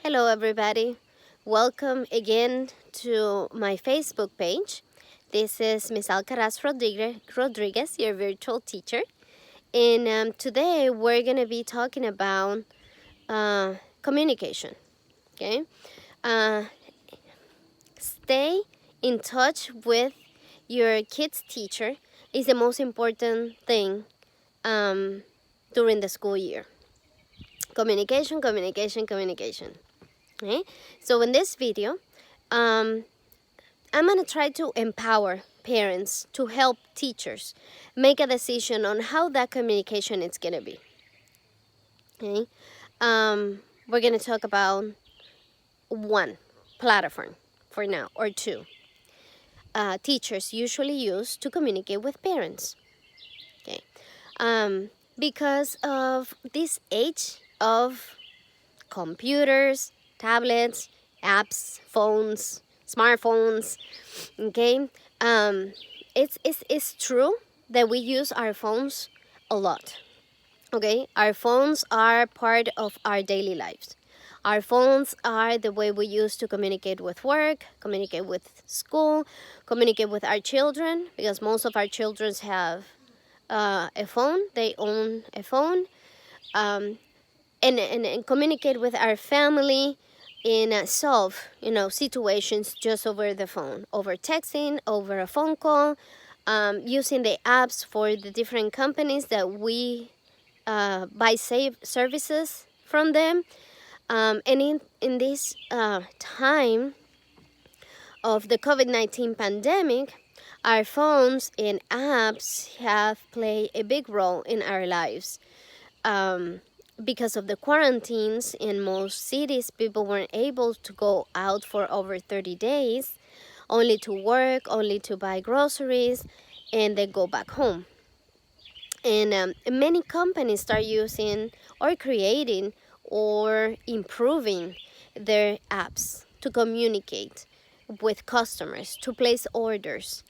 Hello everybody. Welcome again to my Facebook page. This is Miss Alcaraz-Rodriguez, your virtual teacher. And today we're going to be talking about communication. Okay? Uh, Stay in touch with your kid's teacher is the most important thing during the school year. Communication, communication, communication. Okay? So in this video, I'm going to try to empower parents to help teachers make a decision on how that communication is going to be. Okay? We're going to talk about one platform for now, or two. Teachers usually use to communicate with parents. Okay? Because of this age of computers, tablets, apps, phones, smartphones, okay? It's true that we use our phones a lot, okay? Our phones are part of our daily lives. Our phones are the way we use to communicate with work, communicate with school, communicate with our children, because most of our children have a phone. They own a phone. And communicate with our family and solve situations just over the phone, over texting, over a phone call, using the apps for the different companies that we buy services from them. And in this time of the COVID-19 pandemic, our phones and apps have played a big role in our lives. Because of the quarantines in most cities, people weren't able to go out for over 30 days, only to work, only to buy groceries, and then go back home. And many companies start using or creating or improving their apps to communicate with customers, to place orders.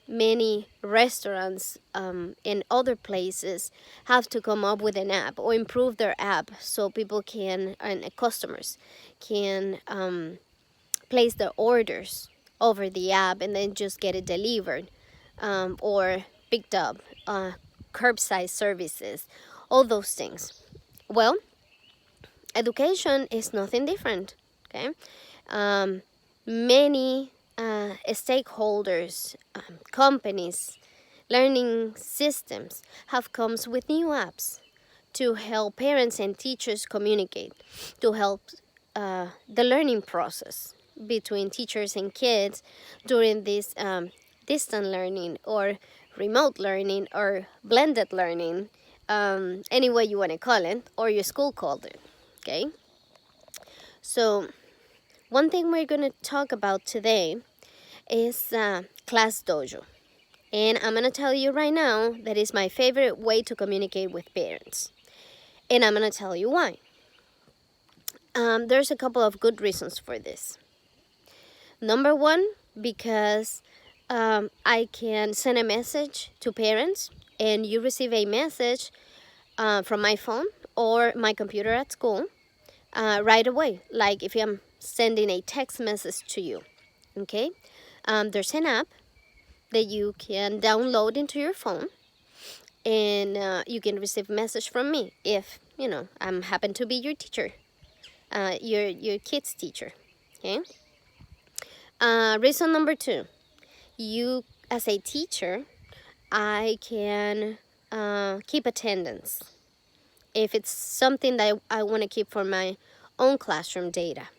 Many restaurants and other places have to come up with an app or improve their app so people can, and customers can place their orders over the app and then just get it delivered or picked up, curbside services, all those things. Well, education is nothing different, okay? Many stakeholders, companies, learning systems have come with new apps to help parents and teachers communicate, to help the learning process between teachers and kids during this distant learning or remote learning or blended learning, any way you want to call it, or your school called it, okay? So one thing we're going to talk about today is ClassDojo. And I'm going to tell you right now that is my favorite way to communicate with parents. And I'm going to tell you why. There's a couple of good reasons for this. Number one, because I can send a message to parents and you receive a message from my phone or my computer at school right away. Like if I'm sending a text message to you, okay? There's an app that you can download into your phone, and you can receive a message from me if I'm happen to be your teacher, your kid's teacher. Okay. Reason number two, you as a teacher, I can keep attendance if it's something that I want to keep for my own classroom data.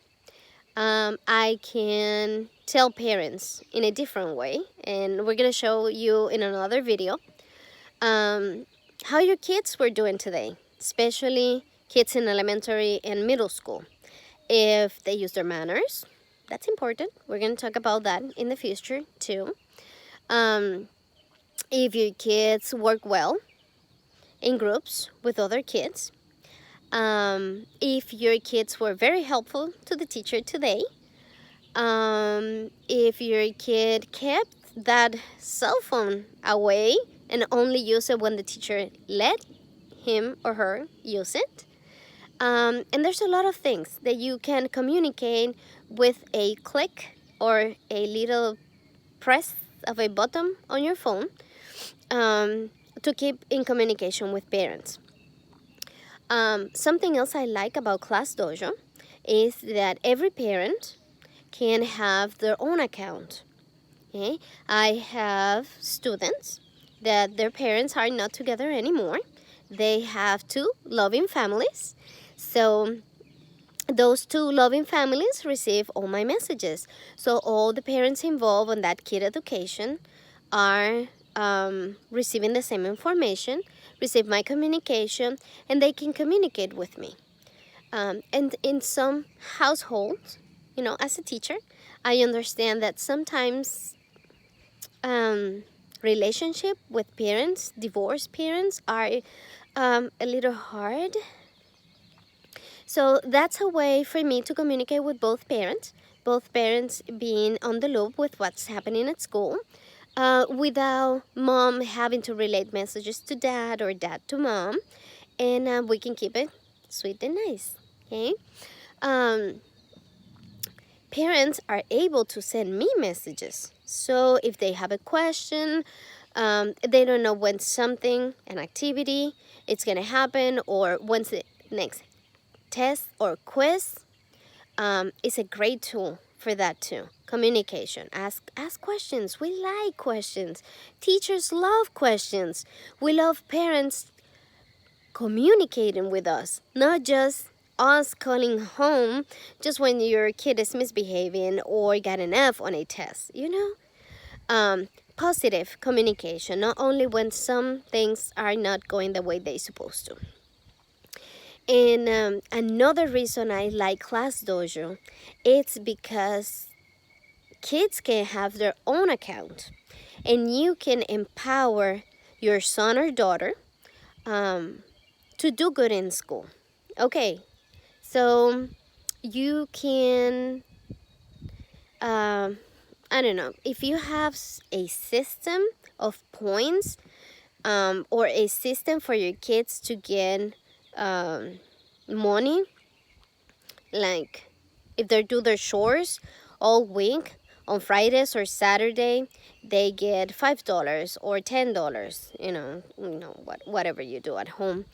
I can tell parents in a different way, and we're going to show you in another video how your kids were doing today, especially kids in elementary and middle school. If they use their manners, that's important. We're going to talk about that in the future too. If your kids work well in groups with other kids, if your kids were very helpful to the teacher today, if your kid kept that cell phone away and only use it when the teacher let him or her use it, And there's a lot of things that you can communicate with a click or a little press of a button on your phone, to keep in communication with parents. Something else I like about ClassDojo is that every parent can have their own account. Okay? I have students that their parents are not together anymore. They have two loving families. So those two loving families receive all my messages. So all the parents involved in that kid education are receiving the same information, receive my communication, and they can communicate with me. And in some households, as a teacher, I understand that sometimes relationship with parents, divorced parents, are a little hard. So that's a way for me to communicate with both parents being on the loop with what's happening at school, without mom having to relate messages to dad or dad to mom, and we can keep it sweet and nice. Okay. Parents are able to send me messages. So if they have a question, they don't know when something, an activity, it's going to happen, or when's the next test or quiz, it's a great tool for that too. Communication. Ask questions. We like questions. Teachers love questions. We love parents communicating with us, not just us calling home just when your kid is misbehaving or got an F on a test, Positive communication, not only when some things are not going the way they're supposed to. And another reason I like ClassDojo, it's because kids can have their own account, and you can empower your son or daughter to do good in school. Okay, so you can, I don't know, if you have a system of points, or a system for your kids to get money, like if they do their chores all week, on Fridays or Saturday, they get $5 or $10. Whatever you do at home.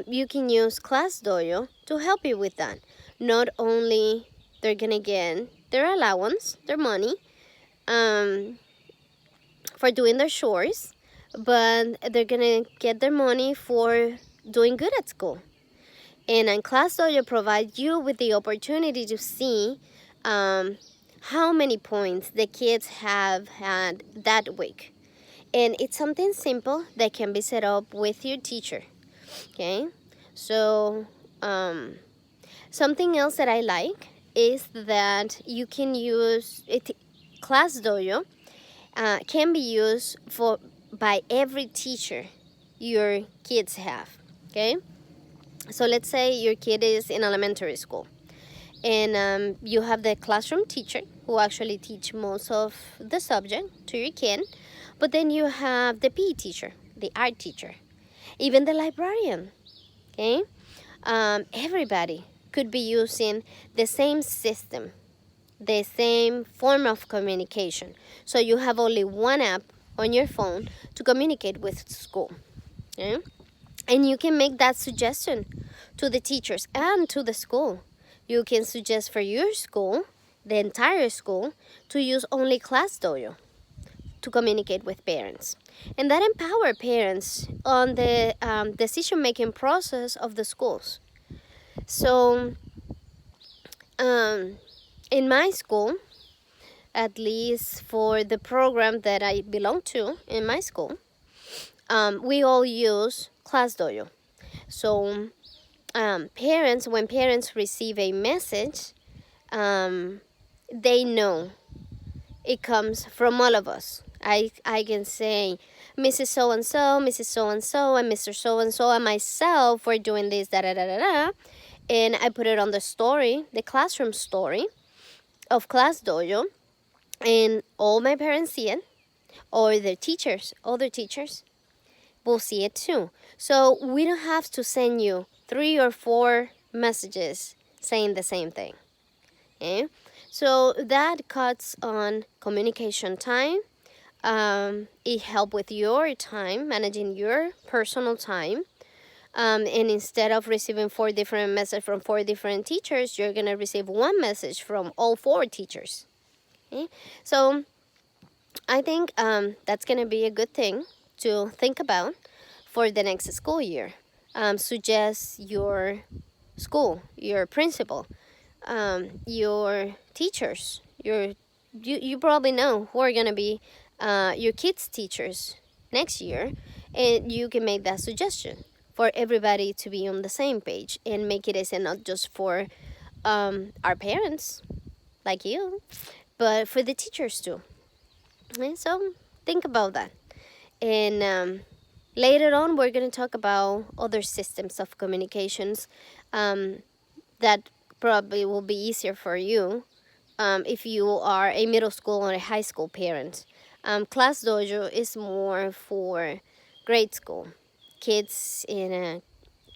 You can use ClassDojo to help you with that. Not only they're gonna get their allowance, their money, for doing their chores, but they're gonna get their money for doing good at school. And ClassDojo provides you with the opportunity to see how many points the kids have had that week. And it's something simple that can be set up with your teacher. Okay? So something else that I like is that you can use it. ClassDojo can be used by every teacher your kids have. Okay? So let's say your kid is in elementary school, and you have the classroom teacher who actually teach most of the subject to your kid, but then you have the PE teacher, the art teacher, even the librarian. Okay? Everybody could be using the same system, the same form of communication. So you have only one app on your phone to communicate with school. Okay? And you can make that suggestion to the teachers and to the school. You can suggest for your school, the entire school, to use only ClassDojo to communicate with parents. And that empower parents on the decision-making process of the schools. So in my school, at least for the program that I belong to in my school, we all use ClassDojo. So when parents receive a message, they know it comes from all of us. I can say, Mrs. So-and-so, Mrs. So-and-so, and Mr. So-and-so, and myself were doing this, da-da-da-da-da. And I put it on the story, the classroom story of ClassDojo, and all my parents see it, or their teachers, other teachers, will see it too. So we don't have to send you 3 or 4 messages saying the same thing. Okay? So that cuts on communication time. It helps with your time, managing your personal time. And instead of receiving 4 different messages from 4 different teachers, you're going to receive one message from all 4 teachers. Okay? So I think that's going to be a good thing to think about for the next school year. Suggest your school, your principal, your teachers, you probably know who are going to be your kids' teachers next year, and you can make that suggestion for everybody to be on the same page and make it easy not just for our parents like you, but for the teachers too. And so think about that. And later on, we're going to talk about other systems of communications that probably will be easier for you if you are a middle school or a high school parent. ClassDojo is more for grade school, kids in a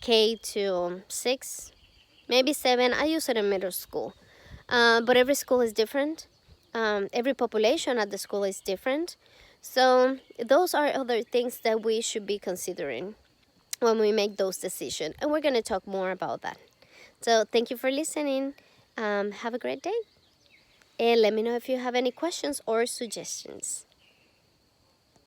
K to 6, maybe 7. I use it in middle school. But every school is different. Every population at the school is different. So those are other things that we should be considering when we make those decisions. And we're going to talk more about that. So thank you for listening. Have a great day. And let me know if you have any questions or suggestions.